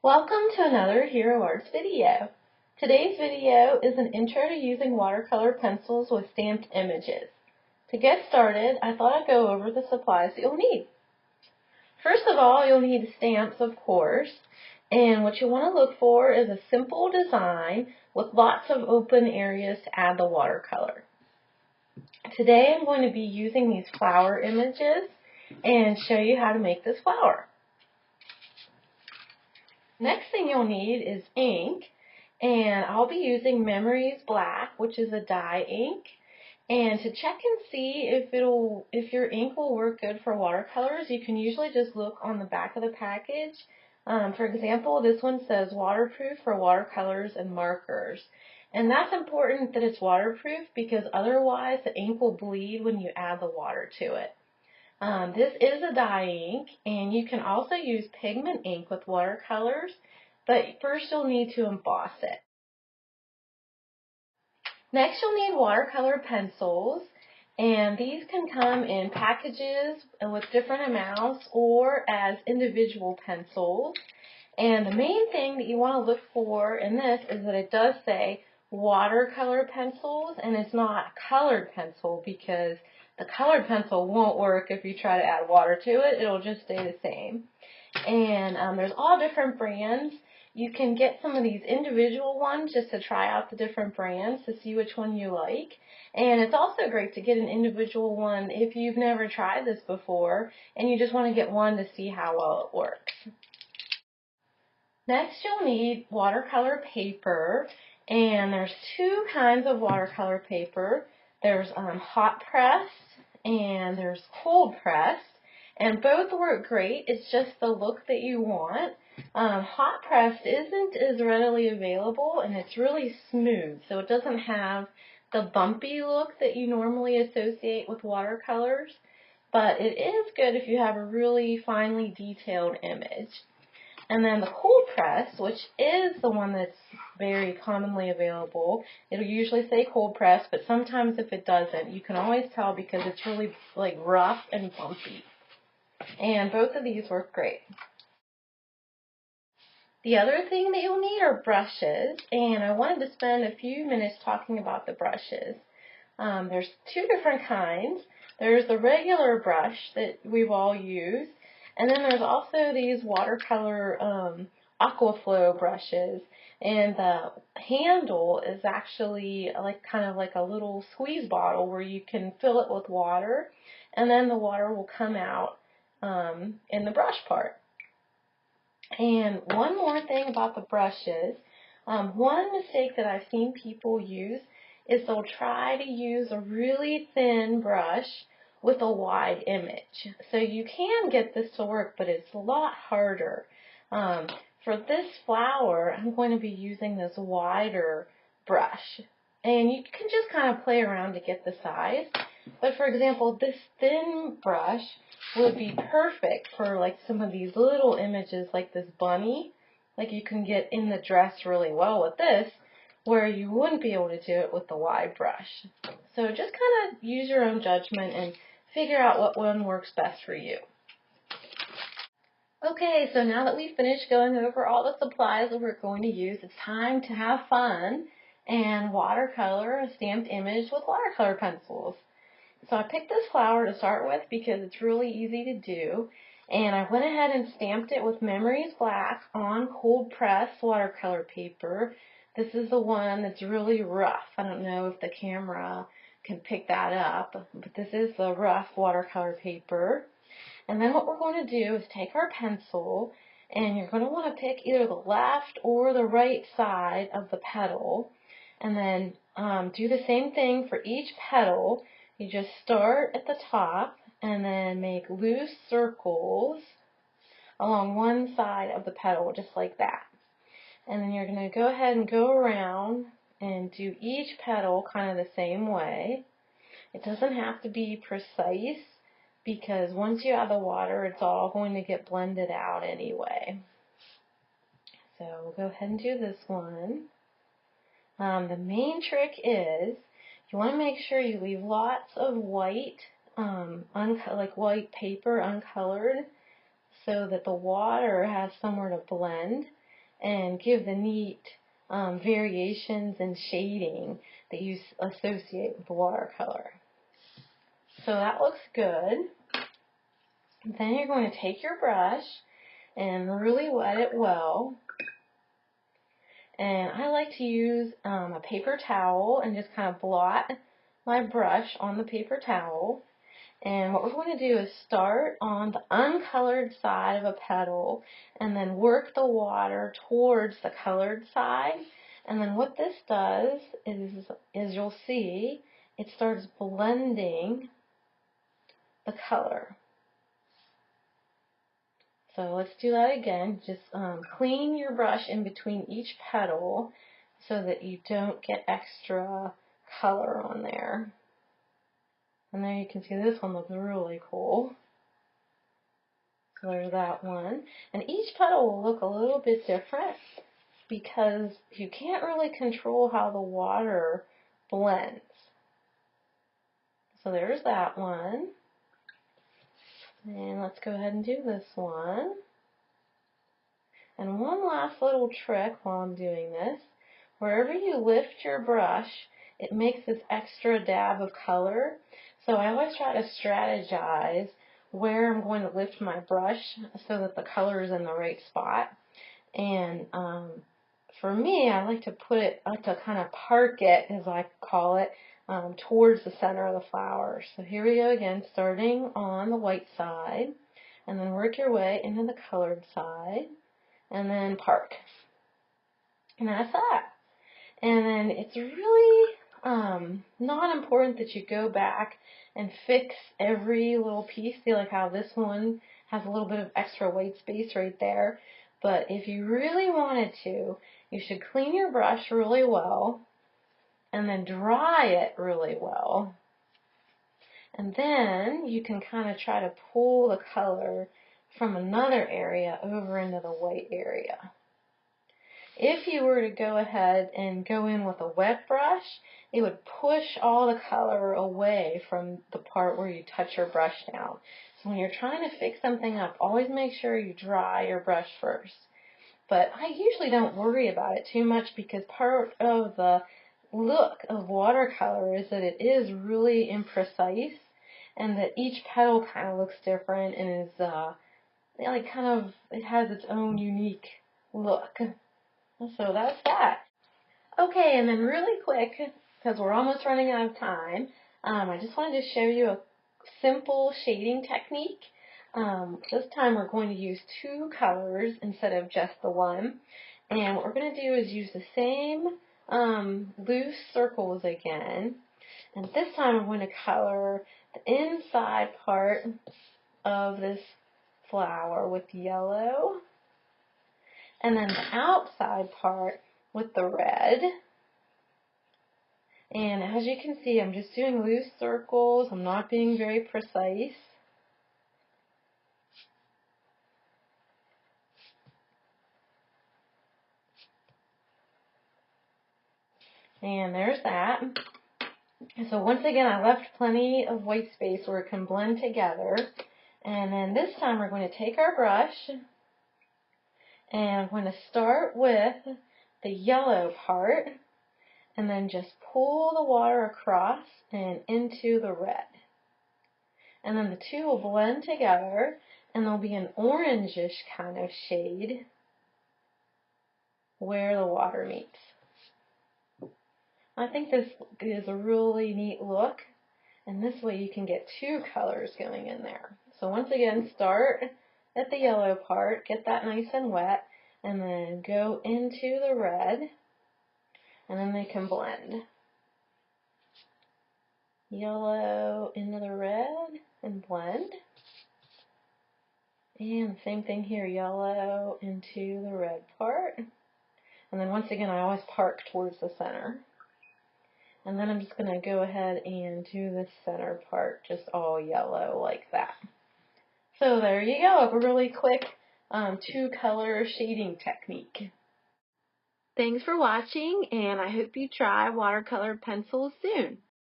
Welcome to another Hero Arts video. Today's video is an intro to using watercolor pencils with stamped images. To get started, I thought I'd go over the supplies that you'll need. First of all, you'll need stamps, of course, and what you want to look for is a simple design with lots of open areas to add the watercolor. Today I'm going to be using these flower images and show you how to make this flower. Next thing you'll need is ink, and I'll be using Memories Black, which is a dye ink. And to check and see if your ink will work good for watercolors, you can usually just look on the back of the package. For example, this one says waterproof for watercolors and markers. And that's important that it's waterproof because otherwise the ink will bleed when you add the water to it. This is a dye ink, and you can also use pigment ink with watercolors, but first you'll need to emboss it. Next you'll need watercolor pencils, and these can come in packages with different amounts or as individual pencils. And the main thing that you want to look for in this is that it does say watercolor pencils, and it's not colored pencil, because the colored pencil won't work if you try to add water to it. It'll just stay the same. And there's all different brands. You can get some of these individual ones just to try out the different brands to see which one you like. And it's also great to get an individual one if you've never tried this before and you just want to get one to see how well it works. Next you'll need watercolor paper, and there's two kinds of watercolor paper. There's hot pressed and there's cold pressed, and both work great. It's just the look that you want. Hot pressed isn't as readily available, and it's really smooth, so it doesn't have the bumpy look that you normally associate with watercolors, but it is good if you have a really finely detailed image. And then the cold press, which is the one that's very commonly available, it'll usually say cold press, but sometimes if it doesn't, you can always tell because it's really like rough and bumpy. And both of these work great. The other thing that you'll need are brushes, and I wanted to spend a few minutes talking about the brushes. There's two different kinds. There's the regular brush that we've all used, and then there's also these watercolor Aquaflow brushes, and the handle is actually kind of like a little squeeze bottle where you can fill it with water, and then the water will come out in the brush part. And one more thing about the brushes, one mistake that I've seen people use is they'll try to use a really thin brush with a wide image. So you can get this to work, but it's a lot harder. For this flower, I'm going to be using this wider brush. And you can just kind of play around to get the size. But for example, this thin brush would be perfect for like some of these little images like this bunny. Like you can get in the dress really well with this, where you wouldn't be able to do it with the wide brush. So just kind of use your own judgment and figure out what one works best for you. Okay, so now that we've finished going over all the supplies that we're going to use, it's time to have fun and watercolor a stamped image with watercolor pencils. So I picked this flower to start with because it's really easy to do, and I went ahead and stamped it with Memories Black on cold press watercolor paper. This is the one that's really rough. I don't know if the camera can pick that up, but this is the rough watercolor paper. And then what we're going to do is take our pencil, and you're going to want to pick either the left or the right side of the petal, and then do the same thing for each petal. You just start at the top and then make loose circles along one side of the petal, just like that. And then you're going to go ahead and go around and do each petal kind of the same way. It doesn't have to be precise because once you add the water, it's all going to get blended out anyway. So we'll go ahead and do this one. The main trick is you want to make sure you leave lots of white, like white paper uncolored, so that the water has somewhere to blend. and give the neat variations and shading that you associate with watercolor. So that looks good. Then you're going to take your brush and really wet it well. And I like to use a paper towel and just kind of blot my brush on the paper towel. And what we're going to do is start on the uncolored side of a petal and then work the water towards the colored side. And then what this does is you'll see it starts blending the color. So let's do that again. Just clean your brush in between each petal so that you don't get extra color on there. And there you can see this one looks really cool. So there's that one. And each petal will look a little bit different because you can't really control how the water blends. So there's that one. And let's go ahead and do this one. And one last little trick while I'm doing this. Wherever you lift your brush, it makes this extra dab of color. So I always try to strategize where I'm going to lift my brush so that the color is in the right spot. And for me, I like to kind of park it, as I call it, towards the center of the flower. So here we go again, starting on the white side, and then work your way into the colored side, and then park. And that's that. And then it's really not important that you go back and fix every little piece. See, like how this one has a little bit of extra white space right there. But if you really wanted to, you should clean your brush really well and then dry it really well. And then you can kind of try to pull the color from another area over into the white area. If you were to go ahead and go in with a wet brush, it would push all the color away from the part where you touch your brush down. So when you're trying to fix something up, always make sure you dry your brush first. But I usually don't worry about it too much because part of the look of watercolor is that it is really imprecise and that each petal kind of looks different and is it has its own unique look. So that's that. Okay, and then really quick, because we're almost running out of time, I just wanted to show you a simple shading technique. This time we're going to use 2 colors instead of just the one. And what we're going to do is use the same loose circles again. And this time I'm going to color the inside part of this flower with yellow. And then the outside part with the red. And as you can see, I'm just doing loose circles. I'm not being very precise. And there's that. So once again, I left plenty of white space where it can blend together. And then this time we're going to take our brush and I'm going to start with the yellow part and then just pull the water across and into the red. And then the two will blend together and there'll be an orangish kind of shade where the water meets. I think this is a really neat look, and this way you can get 2 colors going in there. So once again, start at the yellow part, get that nice and wet, and then go into the red, and then they can blend. Yellow into the red and blend. And same thing here, yellow into the red part. And then once again, I always park towards the center. And then I'm just going to go ahead and do the center part just all yellow like that. So there you go, a really quick 2-color shading technique. Thanks for watching, and I hope you try watercolor pencils soon.